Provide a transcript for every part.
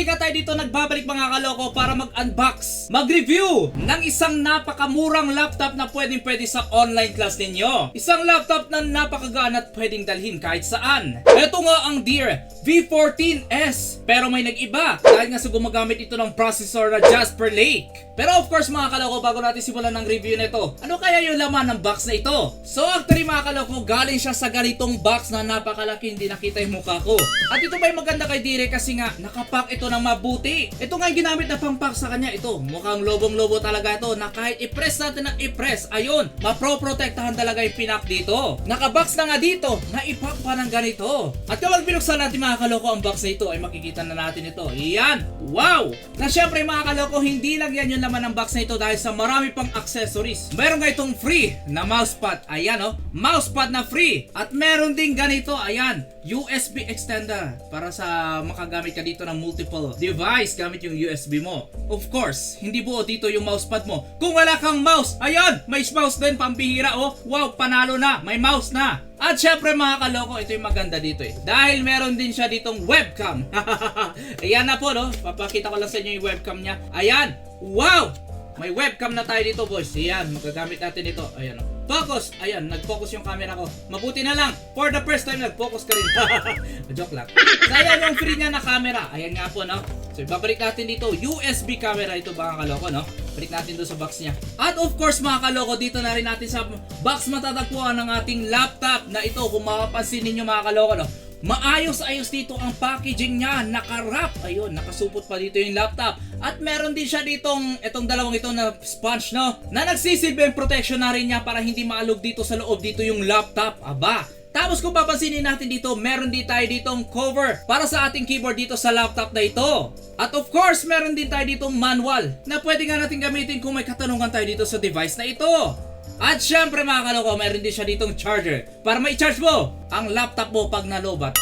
Muli ka tayo dito nagbabalik mga kaloko para mag-unbox, mag-review ng isang napakamurang laptop na pwede sa online class ninyo. Isang laptop na napakagaan at pwedeng dalhin kahit saan. Ito nga ang Deer V14S. Pero may nag-iba dahil nga sa gumagamit ito ng processor na Jasper Lake. Pero of course mga kaloko, bago natin simulan ng review nito, ano kaya yung laman ng box na ito? So actually mga kaloko, galing siya sa ganitong box na napakalaki, hindi nakita yung mukha ko. At ito ba yung maganda kay Dire kasi nga nakapack ito ng mabuti. Ito nga yung ginamit na pang-pack sa kanya. Ito, mukhang lobong-lobo talaga ito na kahit i-press natin ng i-press, ayun, maproprotektahan talaga yung pinak dito. Nakabox na nga dito, naipack pa ng ganito. At kapag binuksan natin mga kaloko ang box na ito, ay makikita na natin ito. Iyan, wow! Na syempre mga kaloko, hindi lang yan yung laman ng box na ito dahil sa marami pang accessories. Meron nga itong free na mousepad. Ayan oh, mousepad na free. At meron din ganito, ayan, USB extender para sa makagamit ka dito ng multiple device gamit yung USB mo. Of course, hindi buo dito yung mousepad mo. Kung wala kang mouse, ayan, may mouse din, pambihira oh. Wow, panalo na, may mouse na. At syempre mga kaloko, ito yung maganda dito eh. Dahil meron din siya ditong webcam. Ayan na po no, papakita ko lang sa inyo yung webcam niya. Ayan, wow! May webcam na tayo dito boys. Ayan, magagamit natin ito. Ayan o. Focus! Ayan, nag-focus yung camera ko. Mabuti na lang, for the first time nag-focus ka rin. Joke lang. So ayan yung free niya na camera. Ayan nga po no. So ibabalik natin dito, USB camera ito mga kaloko no. Balik natin doon sa box niya. At of course mga kaloko, dito na rin natin sa box matatagpuan ng ating laptop na ito. Kung mapapansin ninyo mga kaloko no, maayos-ayos dito ang packaging niya, naka-wrap. Ayun, nakasupot pa dito yung laptop. At meron din siya ditong, itong dalawang ito na sponge no, na nagsisilbing protection na rin niya para hindi maalog dito sa loob dito yung laptop. Aba, tapos kung papansinin natin dito, meron din tayo ditong cover para sa ating keyboard dito sa laptop na ito. At of course, meron din tayo ditong manual na pwede nga natin gamitin kung may katanungan tayo dito sa device na ito. At syempre mga kaloko, meron din siya ditong charger para ma-charge mo ang laptop mo pag nalobat.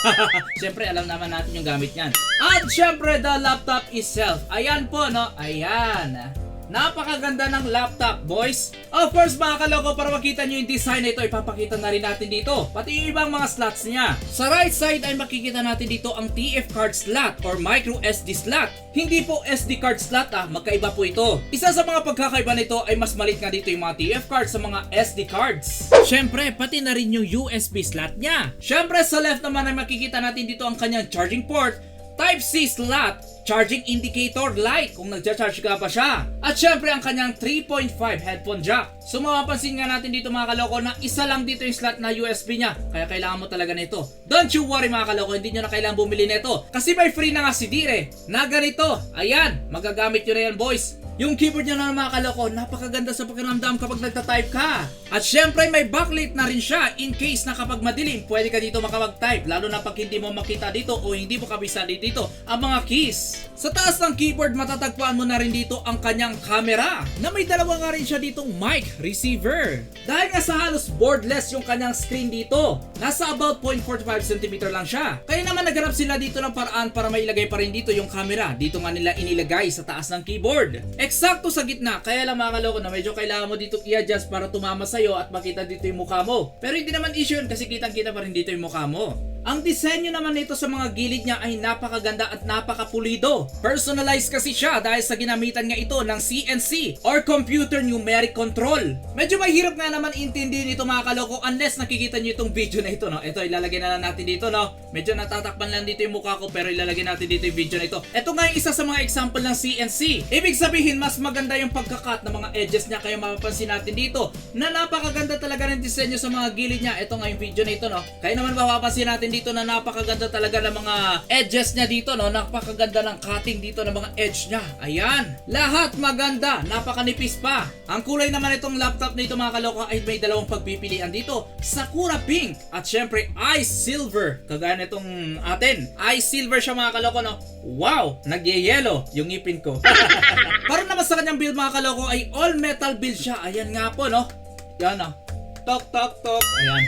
Syempre alam naman natin yung gamit niyan. At syempre the laptop itself. Ayan po no, ayan. Napakaganda ng laptop boys. Of course mga kaloko, para makita nyo yung design na ito, ipapakita na rin natin dito pati yung ibang mga slots niya. Sa right side ay makikita natin dito ang TF card slot or micro SD slot. Hindi po SD card slot magkaiba po ito. Isa sa mga pagkakaiba nito ay mas maliit nga dito yung mga TF cards sa mga SD cards. Syempre pati na rin yung USB slot niya. Syempre sa left naman ay makikita natin dito ang kanyang charging port, Type-C slot, charging indicator light kung nagcha-charge ka pa siya. At syempre ang kanyang 3.5 headphone jack. So mapapansin nga natin dito mga kaloko na isa lang dito yung slot na USB niya. Kaya kailangan mo talaga nito. Don't you worry mga kaloko, hindi nyo na kailangan bumili nito. Kasi may free na nga si Dire na ganito. Ayan, magagamit nyo na yan boys. Yung keyboard niya na mga kaloko, napakaganda sa pakiramdam kapag nagta-type ka. At syempre may backlit na rin siya in case na kapag madilim, pwede ka dito makapag-type. Lalo na pag hindi mo makita dito o hindi mo kabisali dito ang mga keys. Sa taas ng keyboard, matatagpuan mo na rin dito ang kanyang camera na may dalawa nga rin siya ditong mic receiver. Dahil nga sa halos borderless yung kanyang screen dito, nasa about 0.45 cm lang siya. Kaya naman naghanap sila dito ng paraan para mailagay pa rin dito yung camera. Dito nga nila inilagay sa taas ng keyboard. Eksakto sa gitna, kaya lang mga kaloko na medyo kailangan mo dito i-adjust para tumama sa'yo at makita dito yung mukha mo. Pero hindi naman issue yun kasi kitang-kita pa rin dito yung mukha mo. Ang disenyo naman nito sa mga gilid niya ay napakaganda at napakapulido. Personalized kasi siya dahil sa ginamitan nga ito ng CNC or Computer Numeric Control. Medyo mahirap nga naman intindihin ito mga kaloko unless nakikita nyo itong video na ito no. Ito ilalagay na lang natin dito no. Medyo natatakpan lang dito yung mukha ko pero ilalagay natin dito yung video na ito. Ito nga yung isa sa mga example ng CNC. Ibig sabihin mas maganda yung pagkakat ng mga edges niya, kaya mapapansin natin dito na napakaganda talaga ng disenyo sa mga gilid niya. Ito nga yung video na ito no. Kaya naman mapapansin natin dito na napakaganda talaga ng mga edges niya dito no. Napakaganda ng cutting dito ng mga edge niya. Ayan, lahat maganda, napakanipis pa. Ang kulay naman itong laptop nito mga kaloko ay may dalawang pagpipilian dito, Sakura Pink at syempre Ice Silver. Kagaya nitong atin, Ice Silver siya mga kaloko no. Wow, nagyayelo yung ngipin ko. Para naman sa kanyang build mga kaloko ay all metal build siya. Ayan nga po no. Yan no. Tok tok tok. Ayan.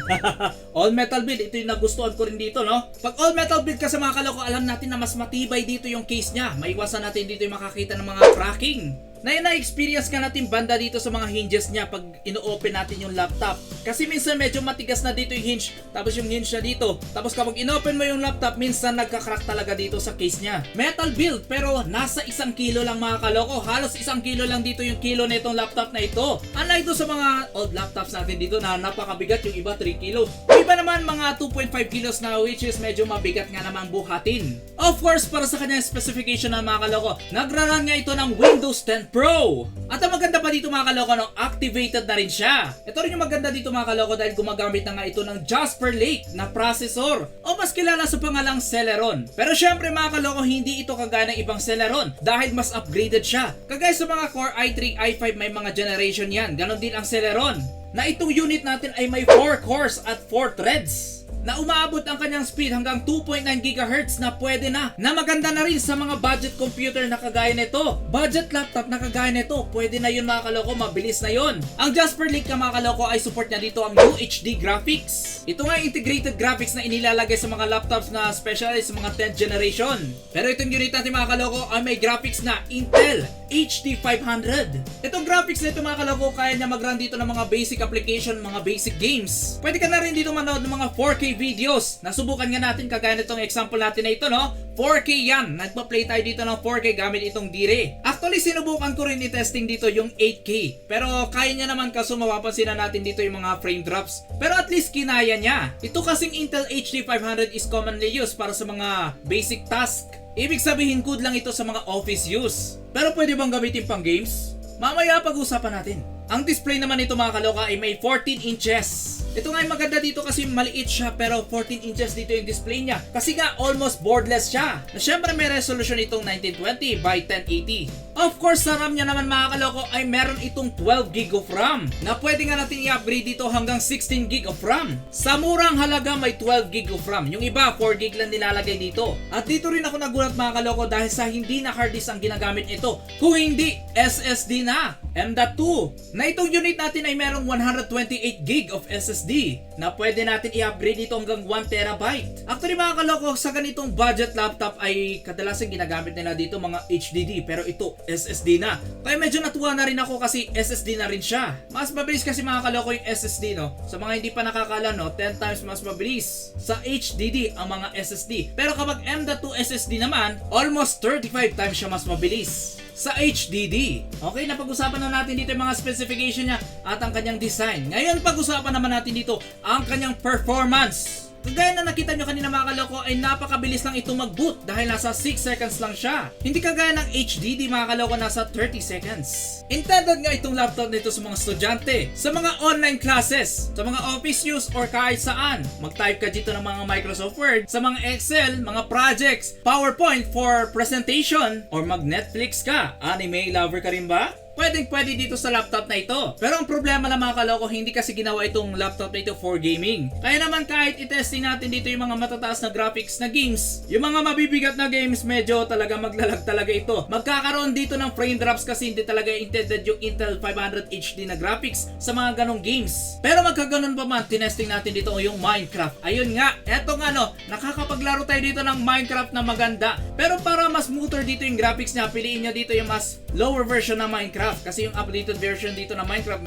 All metal build. Ito yung nagustuhan ko rin dito no. Pag all metal build ka sa mga kaloko, alam natin na mas matibay dito yung case niya. Maiwasan natin dito yung makakita ng mga cracking. Na-experience ka natin banda dito sa mga hinges niya pag ino-open natin yung laptop. Kasi minsan medyo matigas na dito yung hinge, tapos yung hinge na dito. Tapos kapag ino-open mo yung laptop, minsan nagka-crack talaga dito sa case niya. Metal build, pero nasa 1 kilo lang mga kaloko. Halos 1 kilo lang dito yung kilo na itong laptop na ito. Unlike doon sa mga old laptops natin dito na napakabigat, yung iba 3 kilos. Yung iba naman mga 2.5 kilos na, which is medyo mabigat nga naman buhatin. Of course, para sa kanyang specification na mga kaloko, nagraran nga ito ng Windows 10 Pro. At ang maganda pa dito mga kaloko, no, activated na rin siya. Ito rin yung maganda dito mga kaloko dahil gumagamit na nga ito ng Jasper Lake na processor o mas kilala sa pangalang Celeron. Pero syempre mga kaloko, hindi ito kagaya ng ibang Celeron dahil mas upgraded siya. Kagaya sa mga Core i3, i5 may mga generation yan. Ganon din ang Celeron. Na itong unit natin ay may 4 cores at 4 threads na umaabot ang kanyang speed hanggang 2.9 GHz na pwede na maganda na rin sa mga budget computer na kagaya nito. Budget laptop na kagaya nito, pwede na yun mga kaloko, mabilis na yun. Ang Jasper Lake ka mga kaloko ay support niya dito ang UHD graphics. Ito nga integrated graphics na inilalagay sa mga laptops na specialized sa mga 10th generation. Pero itong unit natin mga kaloko ay may graphics na Intel HD 500. Itong graphics na ito mga kaloko, kaya niya mag-run dito ng mga basic application, mga basic games. Pwede ka na rin dito manood ng mga 4K videos. Nasubukan nga natin kagaya nitong example natin na ito, no? 4K yan. Nagpa-play tayo dito ng 4K gamit itong Dire. Actually, sinubukan ko rin i-testing dito yung 8K. Pero kaya niya naman, kaso mapapansin na natin dito yung mga frame drops. Pero at least kinaya niya. Ito kasing Intel HD 500 is commonly used para sa mga basic task. Ibig sabihin good lang ito sa mga office use. Pero pwede bang gamitin pang games? Mamaya pag-usapan natin. Ang display naman nito mga kaloka ay may 14 inches. Ito nga ay maganda dito kasi maliit siya pero 14 inches dito yung display niya. Kasi nga almost borderless siya. Na syempre may resolution itong 1920 by 1080. Of course, sa RAM niya naman mga kaloko ay meron itong 12 GB of RAM. Na pwede nga natin i-upgrade dito hanggang 16 GB of RAM. Sa murang halaga may 12 GB of RAM. Yung iba 4 GB lang nilalagay dito. At dito rin ako nagulat mga kaloko dahil sa hindi na hard disk ang ginagamit ito. Kung hindi, SSD na. M.2 na itong unit natin ay merong 128 GB of SSD na pwede natin i-upgrade dito hanggang 1 TB. Actually mga kaloko, sa ganitong budget laptop ay kadalasan ginagamit nila dito mga HDD pero ito SSD na. Kaya medyo natuwa na rin ako kasi SSD na rin siya. Mas mabilis kasi mga kaloko yung SSD, no? Sa mga hindi pa nakakala, no, 10 times mas mabilis sa HDD ang mga SSD. Pero kapag M.2 SSD naman, almost 35 times siya mas mabilis sa HDD. Okay, napag-usapan na natin dito yung mga specification niya at ang kanyang design. Ngayon, pag-usapan naman natin dito ang kanyang performance. Kagaya na nakita nyo kanina mga kaloko ay napakabilis lang itong mag-boot dahil nasa 6 seconds lang siya. Hindi kagaya ng HDD mga kaloko, nasa 30 seconds. Intended nga itong laptop nito sa mga estudyante, sa mga online classes, sa mga office use or kahit saan. Mag-type ka dito ng mga Microsoft Word, sa mga Excel, mga projects, PowerPoint for presentation, or mag-Netflix ka. Anime lover ka rin ba? Pwede dito sa laptop na ito. Pero ang problema lang mga kaloko, hindi kasi ginawa itong laptop na ito for gaming. Kaya naman kahit i-testing natin dito yung mga matataas na graphics na games, yung mga mabibigat na games, medyo talaga maglalag talaga ito. Magkakaroon dito ng frame drops kasi hindi talaga intended yung Intel 500 HD na graphics sa mga ganong games. Pero magkaganon pa man, tinesting natin dito yung Minecraft. Ayun nga, eto nga no, nakakapaglaro tayo dito ng Minecraft na maganda. Pero para mas smoother dito yung graphics niya, piliin niya dito yung mas lower version ng Minecraft. Kasi yung updated version dito ng Minecraft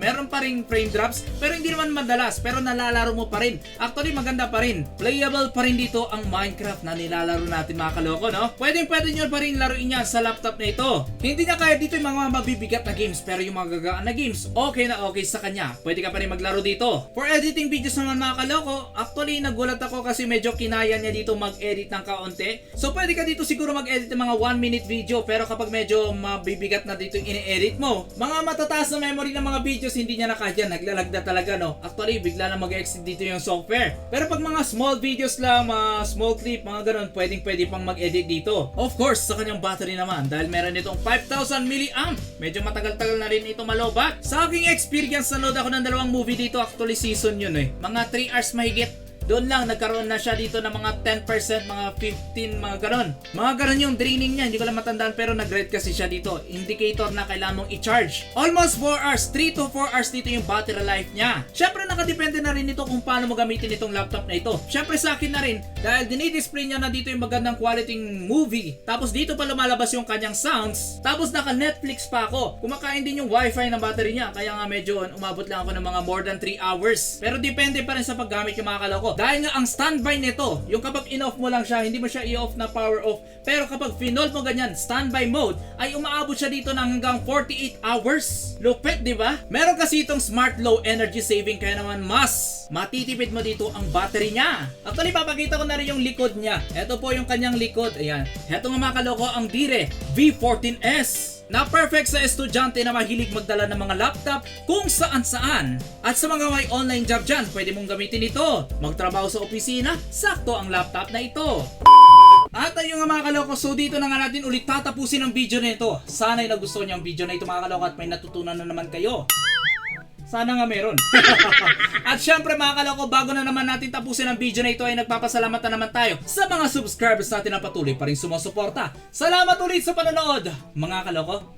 meron pa rin frame drops pero hindi naman madalas, pero nalalaro mo pa rin. Actually maganda pa rin, playable pa rin dito ang Minecraft na nilalaro natin mga kaloko, no? Pwede nyo pa rin laruin yan sa laptop na ito. Hindi niya kaya dito yung mga mabibigat na games, pero yung mga gagaan na games okay na okay sa kanya. Pwede ka pa rin maglaro dito. For editing videos naman mga kaloko, actually nagulat ako kasi medyo kinaya niya dito mag-edit ng kaunti. So pwede ka dito siguro mag-edit ng mga 1 minute video, pero kapag medyo mabibigat na dito yung ini-edit mo, mga matataas na memory ng mga videos, hindi niya na kaya, naglalag na talaga, no? Actually, bigla na mag-exit dito yung software. Pero pag mga small videos lang, mga small clip, mga ganun, pwede pang mag-edit dito. Of course, sa kanyang battery naman, dahil meron itong 5,000 mAh, medyo matagal-tagal na rin ito malobat. Sa aking experience, nanood ako ng 2 movie dito, actually season yun eh. Mga 3 hours mahigit. doon lang nagkaroon na siya dito ng mga 10%, mga 15, mga ganon. Mga ganon yung draining niya, hindi ko lang matandaan pero nag-red kasi siya dito. Indicator na kailangan mong i-charge. Almost 4 hours, 3 to 4 hours dito yung battery life niya. Syempre nakadepende na rin ito kung paano mo gamitin itong laptop na ito. Syempre sa akin na rin, dahil dinidisplay niya na dito yung magandang quality movie. Tapos dito pa lumalabas yung kanyang sounds. Tapos naka-Netflix pa ako. Kumakain din yung wifi ng battery niya. Kaya nga medyo umabot lang ako ng mga more than 3 hours. Pero depende pa rin sa paggamit yung mga kaloko. Dahil nga ang standby nito, yung kapag in-off mo lang siya, hindi mo siya i-off na power off. Pero kapag finold mo ganyan, standby mode, ay umaabot siya dito ng hanggang 48 hours. Lupit, di ba? Meron kasi itong smart low energy saving kaya naman mas matitipid mo dito ang battery niya. Actually, papakita ko na rin yung likod niya. Ito po yung kanyang likod. Ayan. Ito nga mga kaloko, ang Dire V14S. Na perfect sa estudyante na mahilig magdala ng mga laptop kung saan-saan. At sa mga may online job dyan, pwede mong gamitin ito. Magtrabaho sa opisina, sakto ang laptop na ito. At ayun nga mga kaloko, so dito na nga natin ulit tatapusin ang video na ito. Sana'y nagustuhan niyo ang video na ito mga kaloko at may natutunan na naman kayo. Sana nga meron. At syempre mga kaloko, bago na naman natin tapusin ang video na ito ay nagpapasalamat na naman tayo sa mga subscribers natin na patuloy pa rin sumusuporta. Salamat ulit sa panonood mga kaloko.